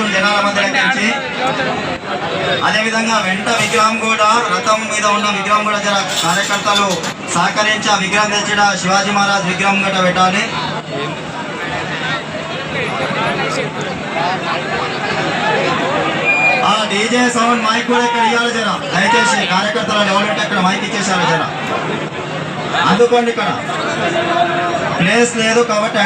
వస్తుంది జనాల మధ్య నుంచి. అదేవిధంగా వెంట విగ్రహం కూడా రథం మీద ఉన్న విగ్రహం కూడా జర కార్యకర్తలు సహకరించి ఆ విగ్రహం తెచ్చిన శివాజీ మహారాజ్ విగ్రహం గట్ట పెట్టాలి. ఆ డీజే సౌండ్ మైక్ కూడా ఇక్కడ ఇవ్వాలి జర, దయచేసి కార్యకర్తలు ఎవరంటే ఇక్కడ మైక్ ఇచ్చేసారు జర. అందుకోండి, ఇక్కడ ప్లేస్ లేదు కాబట్టి